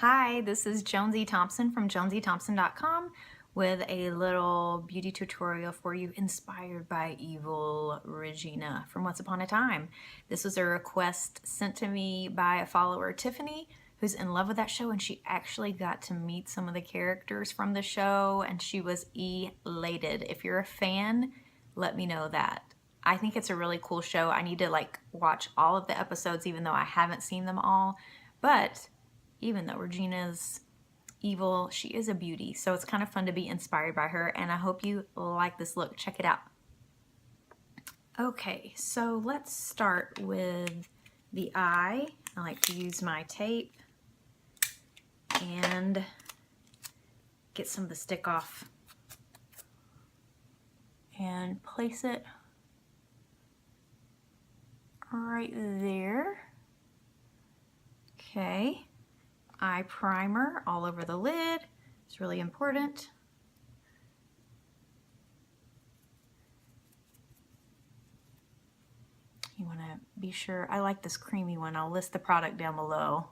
Hi, this is Jonesy Thompson from jonesythompson.com with a little beauty tutorial for you inspired by evil Regina from Once Upon a Time. This was a request sent to me by a follower, Tiffany, who's in love with that show, and she actually got to meet some of the characters from the show and she was elated. If you're a fan, let me know that. I think it's a really cool show. I need to watch all of the episodes even though I haven't seen them all, but even though Regina's evil, she is a beauty. So it's kind of fun to be inspired by her, and I hope you like this look. Check it out. Okay, so let's start with the eye. I like to use my tape and get some of the stick off and place it right there. Okay. Eye primer all over the lid. It's really important. You want to be sure. I like this creamy one. I'll list the product down below.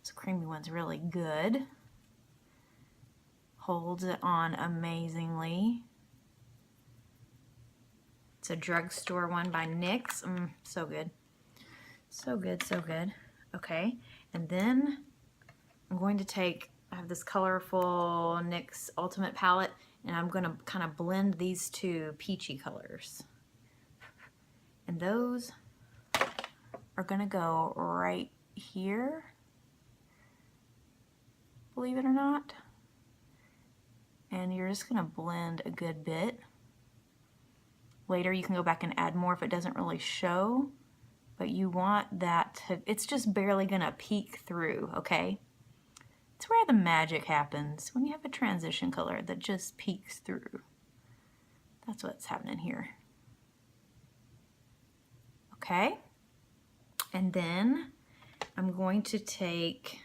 This creamy one's really good. Holds it on amazingly. It's a drugstore one by NYX. So good. So good, so good. Okay, and then I'm going to take, I have this colorful NYX Ultimate palette, and I'm going to kind of blend these two peachy colors. And those are going to go right here, believe it or not. And you're just going to blend a good bit. Later you can go back and add more if it doesn't really show. But you want that to, it's just barely gonna peek through, okay? It's where the magic happens, when you have a transition color that just peeks through. That's what's happening here. Okay, and then I'm going to take,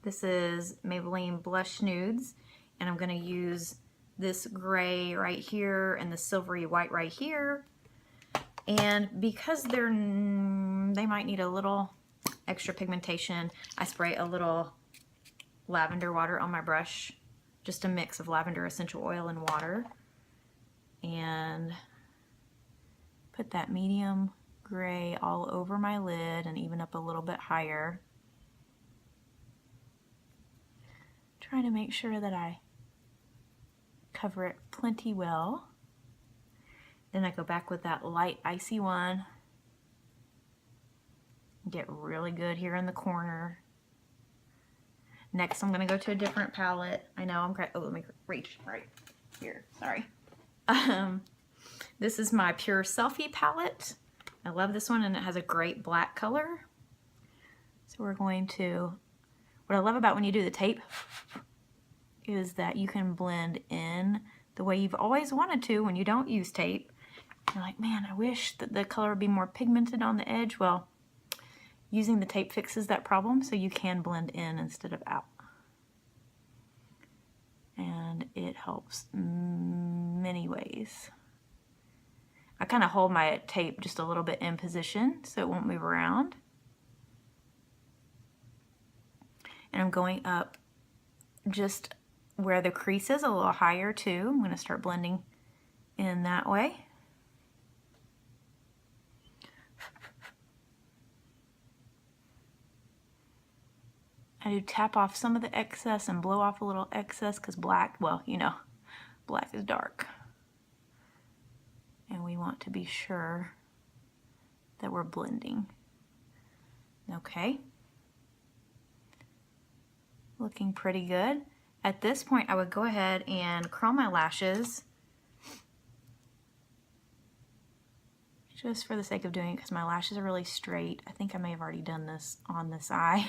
this is Maybelline Blush Nudes, and I'm gonna use this gray right here and the silvery white right here. And because they might need a little extra pigmentation, I spray a little lavender water on my brush, just a mix of lavender essential oil and water, and put that medium gray all over my lid and even up a little bit higher. Trying to make sure that I cover it plenty well. Then I go back with that light icy one. Get really good here in the corner. Next I'm gonna go to a different palette. I know I'm great. Oh, let me reach right here, sorry. This is my Pure Selfie palette. I love this one and it has a great black color. So we're going to, what I love about when you do the tape is that you can blend in the way you've always wanted to when you don't use tape. You're like, man, I wish that the color would be more pigmented on the edge. Well, using the tape fixes that problem, so you can blend in instead of out. And it helps many ways. I kind of hold my tape just a little bit in position so it won't move around. And I'm going up just where the crease is a little higher too. I'm going to start blending in that way. I do tap off some of the excess and blow off a little excess because black, well, you know, black is dark. And we want to be sure that we're blending. Okay. Looking pretty good. At this point, I would go ahead and curl my lashes. Just for the sake of doing it because my lashes are really straight. I think I may have already done this on this eye.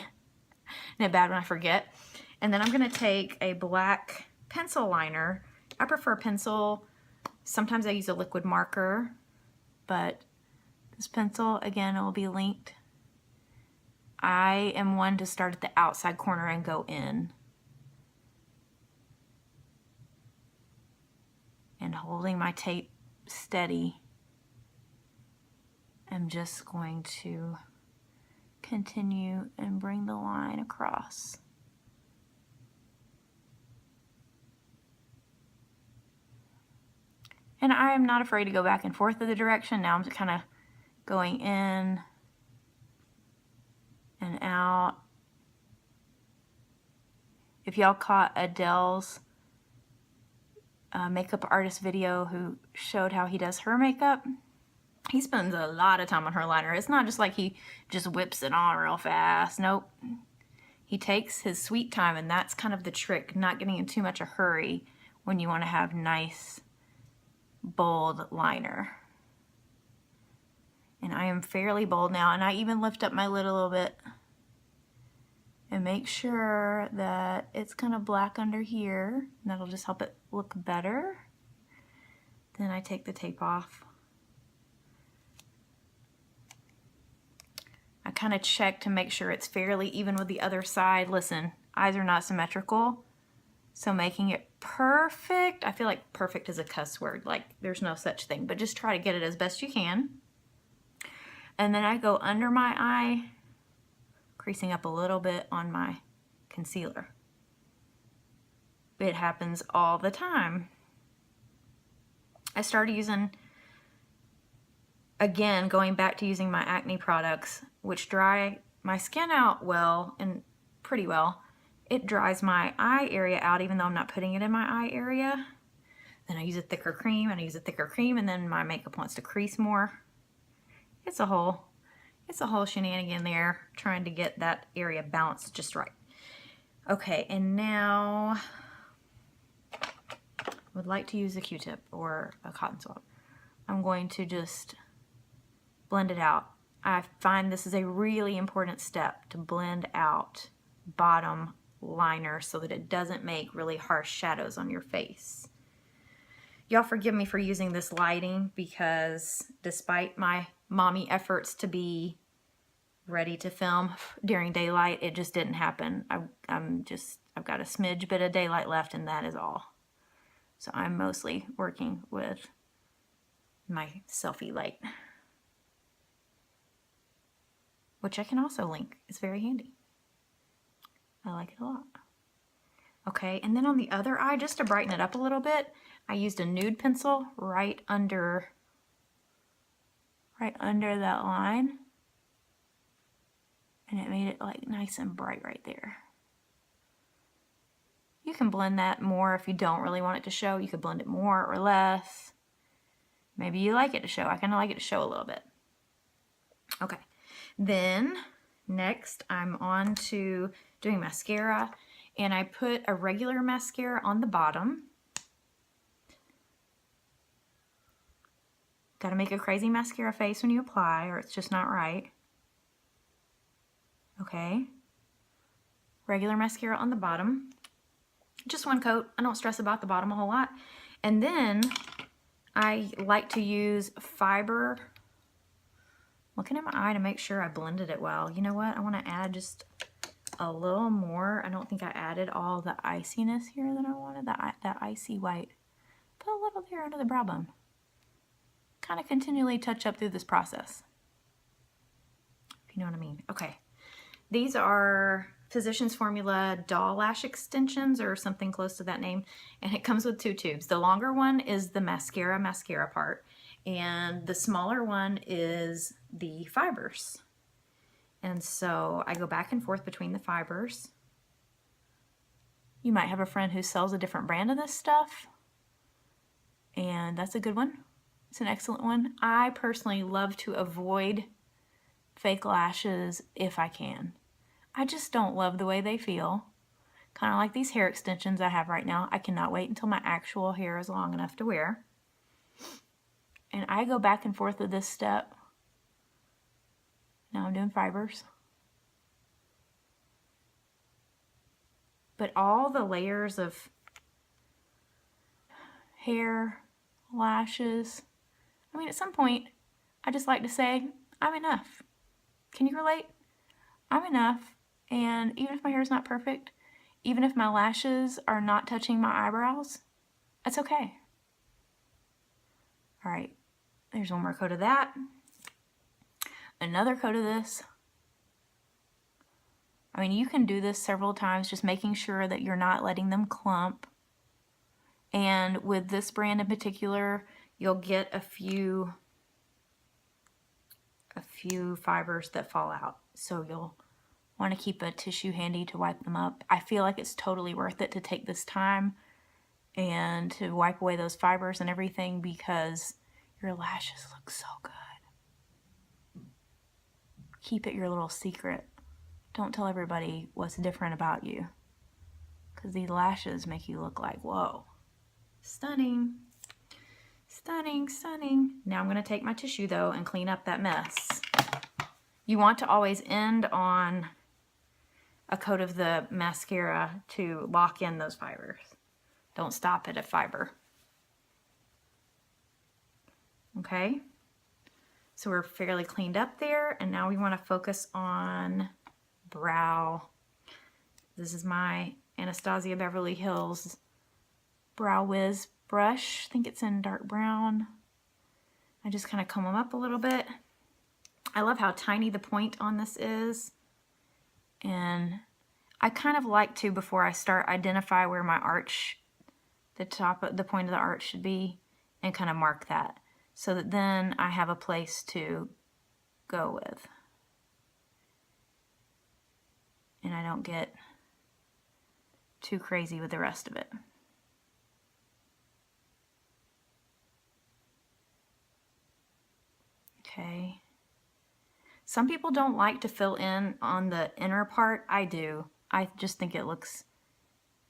Isn't it bad when I forget? And then I'm going to take a black pencil liner. I prefer pencil. Sometimes I use a liquid marker, but this pencil, again, it will be linked. I am one to start at the outside corner and go in. And holding my tape steady, I'm just going to continue and bring the line across. And I am not afraid to go back and forth with the direction. Now I'm just kind of going in and out. If y'all caught Adele's makeup artist video who showed how he does her makeup, he spends a lot of time on her liner. It's not just like he just whips it on real fast. Nope. He takes his sweet time, and that's kind of the trick, not getting in too much a hurry when you want to have nice, bold liner. And I am fairly bold now, and I even lift up my lid a little bit and make sure that it's kind of black under here, and that'll just help it look better. Then I take the tape off. I kind of check to make sure it's fairly even with the other side. Listen, eyes are not symmetrical, so making it perfect, I feel like perfect is a cuss word, like there's no such thing, but just try to get it as best you can. And then I go under my eye, creasing up a little bit on my concealer. It happens all the time. I started using, again, going back to using my acne products, which dry my skin out well and pretty well. It dries my eye area out even though I'm not putting it in my eye area. Then I use a thicker cream and I use a thicker cream, and then my makeup wants to crease more. It's a whole shenanigan there trying to get that area balanced just right. Okay, and now I would like to use a Q-tip or a cotton swab. I'm going to just blend it out. I find this is a really important step, to blend out bottom liner so that it doesn't make really harsh shadows on your face. Y'all forgive me for using this lighting, because despite my mommy efforts to be ready to film during daylight, it just didn't happen. I've got a smidge bit of daylight left, and that is all. So I'm mostly working with my selfie light, which I can also link. It's very handy. I like it a lot. Okay, and then on the other eye, just to brighten it up a little bit, I used a nude pencil right under that line, and it made it like nice and bright right there. You can blend that more if you don't really want it to show. You could blend it more or less. Maybe you like it to show. I kind of like it to show a little bit. Okay, then next I'm on to doing mascara, and I put a regular mascara on the bottom. Got to make a crazy mascara face when you apply, or it's just not right. Okay, regular mascara on the bottom. Just one coat. I don't stress about the bottom a whole lot. And then I like to use fiber. Looking at my eye to make sure I blended it well. You know what? I want to add just a little more. I don't think I added all the iciness here that I wanted, that icy white. Put a little there under the brow bone. Kind of continually touch up through this process, if you know what I mean. Okay, these are Physicians Formula doll lash extensions, or something close to that name, and it comes with 2 tubes. The longer one is the mascara part, and the smaller one is the fibers. And so I go back and forth between the fibers. You might have a friend who sells a different brand of this stuff, and that's a good one. It's an excellent one. I personally love to avoid fake lashes if I can. I just don't love the way they feel. Kind of like these hair extensions I have right now. I cannot wait until my actual hair is long enough to wear. And I go back and forth with this step. Now I'm doing fibers. But all the layers of hair, lashes, I mean, at some point, I just like to say, I'm enough. Can you relate? I'm enough. And even if my hair is not perfect, even if my lashes are not touching my eyebrows, that's okay. All right, there's one more coat of that. Another coat of this. I mean, you can do this several times, just making sure that you're not letting them clump. And with this brand in particular, you'll get a few fibers that fall out. So you'll want to keep a tissue handy to wipe them up. I feel like it's totally worth it to take this time and to wipe away those fibers and everything, because your lashes look so good. Keep it your little secret. Don't tell everybody what's different about you, because these lashes make you look like, whoa, stunning, stunning, stunning. Now I'm going to take my tissue though and clean up that mess. You want to always end on a coat of the mascara to lock in those fibers. Don't stop at a fiber. Okay, so we're fairly cleaned up there, and now we want to focus on brow. This is my Anastasia Beverly Hills Brow Wiz brush. I think it's in dark brown. I just kind of comb them up a little bit. I love how tiny the point on this is, and I kind of like to, before I start, identify where my arch, the point of the arch should be, and kind of mark that, so that then I have a place to go with, and I don't get too crazy with the rest of it. Okay. Some people don't like to fill in on the inner part. I do. I just think it looks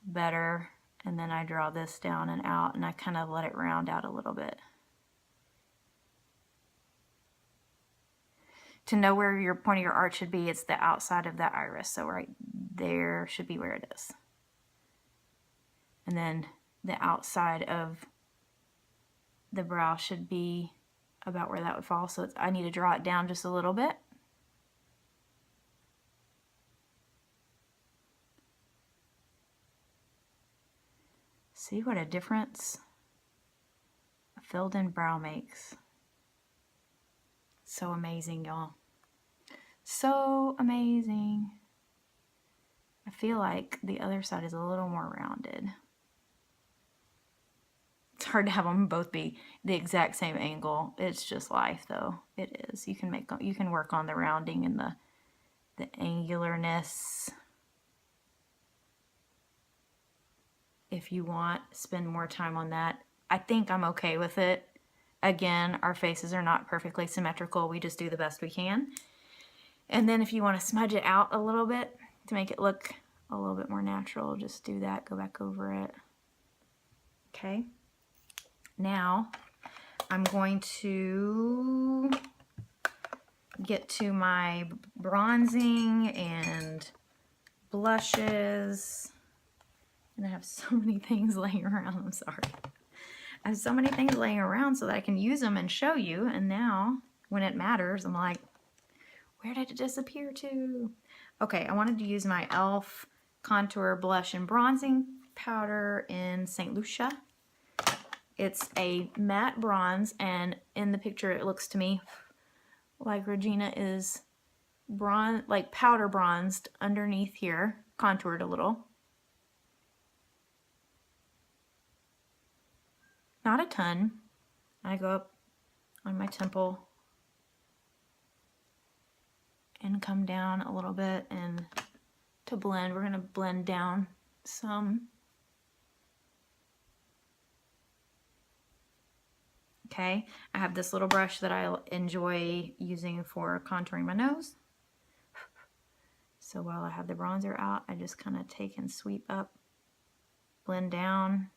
better. And then I draw this down and out, and I kind of let it round out a little bit. To know where your point of your arch should be, it's the outside of the iris. So right there should be where it is. And then the outside of the brow should be about where that would fall. So I need to draw it down just a little bit. See what a difference a filled in brow makes. So amazing, y'all. So amazing. I feel like the other side is a little more rounded. It's hard to have them both be the exact same angle. It's just life, though. It is. You can work on the rounding and the angularness. If you want, spend more time on that. I think I'm okay with it. Again, our faces are not perfectly symmetrical. We just do the best we can. And then if you want to smudge it out a little bit to make it look a little bit more natural, just do that. Go back over it. Okay. Now I'm going to get to my bronzing and blushes. And I have so many things laying around. I'm sorry. I have so many things laying around so that I can use them and show you. And now, when it matters, I'm like, where did it disappear to? Okay, I wanted to use my e.l.f. contour blush and bronzing powder in St. Lucia. It's a matte bronze, and in the picture it looks to me like Regina is like powder bronzed underneath here, contoured a little. Not a ton. I go up on my temple and come down a little bit, and to blend, we're going to blend down some. Okay, I have this little brush that I enjoy using for contouring my nose. So while I have the bronzer out, I just kind of take and sweep up, blend down.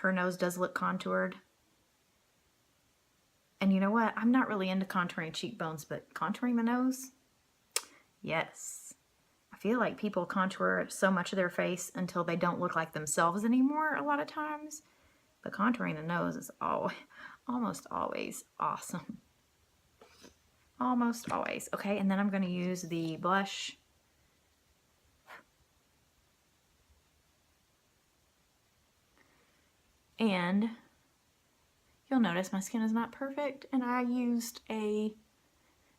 Her nose does look contoured. And you know what? I'm not really into contouring cheekbones, but contouring the nose? Yes. I feel like people contour so much of their face until they don't look like themselves anymore a lot of times. But contouring the nose is almost always awesome. Almost always. Okay, and then I'm going to use the blush. And you'll notice my skin is not perfect, and I used a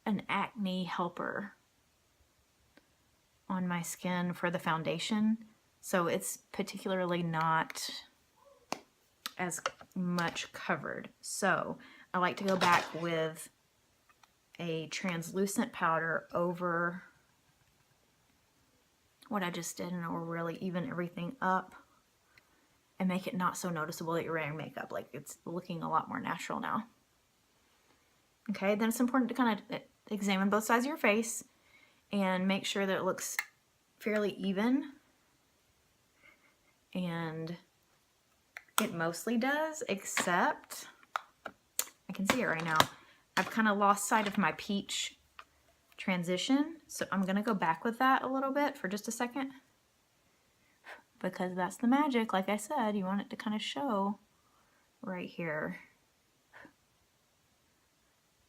an acne helper on my skin for the foundation. So it's particularly not as much covered. So I like to go back with a translucent powder over what I just did, and it will really even everything up and make it not so noticeable that you're wearing makeup. Like, it's looking a lot more natural now. Okay, then it's important to kind of examine both sides of your face and make sure that it looks fairly even. And it mostly does, except I can see it right now. I've kind of lost sight of my peach transition, so I'm gonna go back with that a little bit for just a second, because that's the magic. Like I said, you want it to kind of show right here.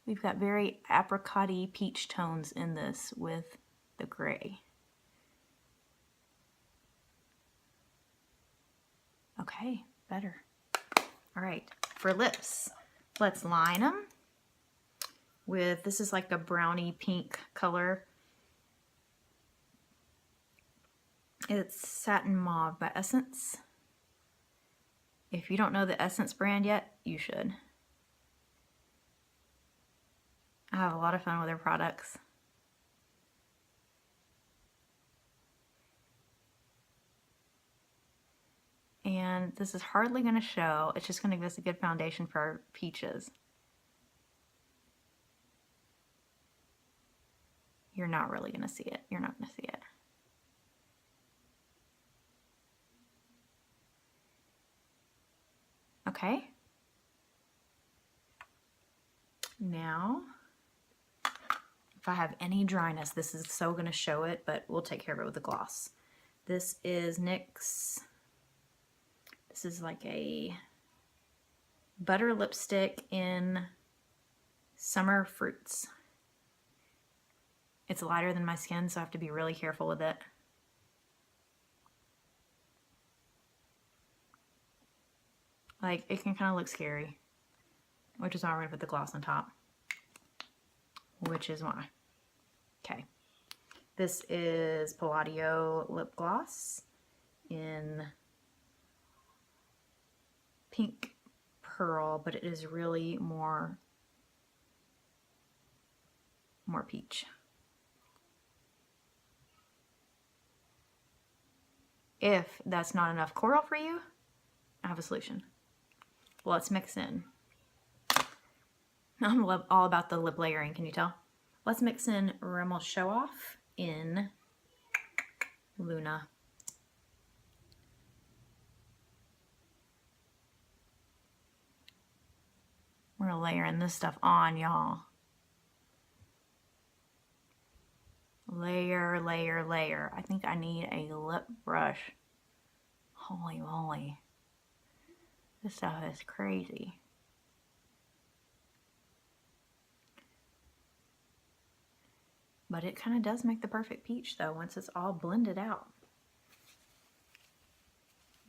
We've got very apricot-y peach tones in this with the gray. Okay, better. All right, for lips, let's line them with, this is like a brownie pink color. It's Satin Mauve by Essence. If you don't know the Essence brand yet, you should. I have a lot of fun with their products. And this is hardly going to show. It's just going to give us a good foundation for our peaches. You're not really going to see it. You're not going to see it. Okay. Now, if I have any dryness, this is so going to show it, but we'll take care of it with the gloss. This is NYX. This is like a butter lipstick in Summer Fruits. It's lighter than my skin, so I have to be really careful with it. Like, it can kind of look scary, which is why we're going to put the gloss on top. Which is why. Okay. This is Palladio lip gloss in Pink Pearl, but it is really more peach. If that's not enough coral for you, I have a solution. Let's mix in. I'm all about the lip layering, can you tell? Let's mix in Rimmel Show Off in Luna. We're layering this stuff on, y'all. Layer, layer, layer. I think I need a lip brush. Holy moly. This stuff is crazy. But it kind of does make the perfect peach though, once it's all blended out.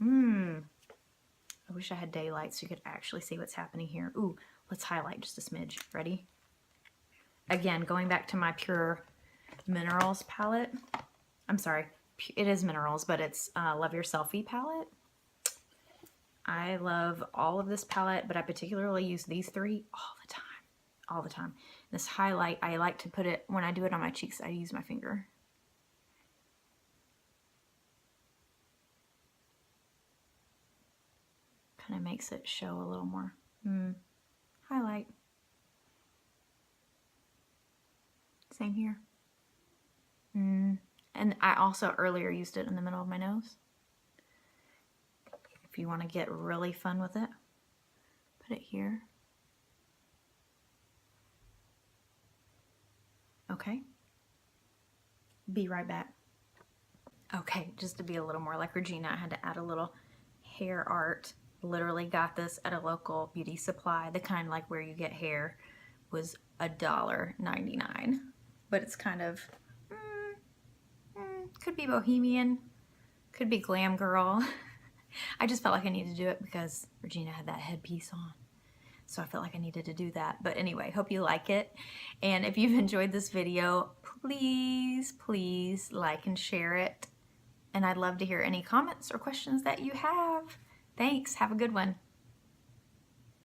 I wish I had daylight so you could actually see what's happening here. Ooh, let's highlight just a smidge. Ready? Again, going back to my Pure Minerals palette. I'm sorry, it is Minerals, but it's Love Your Selfie palette. I love all of this palette, but I particularly use these three all the time. All the time. This highlight, I like to put it, when I do it on my cheeks, I use my finger. Kind of makes it show a little more. Highlight. Same here. And I also earlier used it in the middle of my nose. If you want to get really fun with it, put it here. Okay. Be right back. Okay, just to be a little more like Regina, I had to add a little hair art. Literally got this at a local beauty supply. The kind like where you get hair was $1.99. But it's kind of, could be bohemian, could be glam girl. I just felt like I needed to do it because Regina had that headpiece on. So I felt like I needed to do that. But anyway, hope you like it. And if you've enjoyed this video, please, please like and share it. And I'd love to hear any comments or questions that you have. Thanks. Have a good one.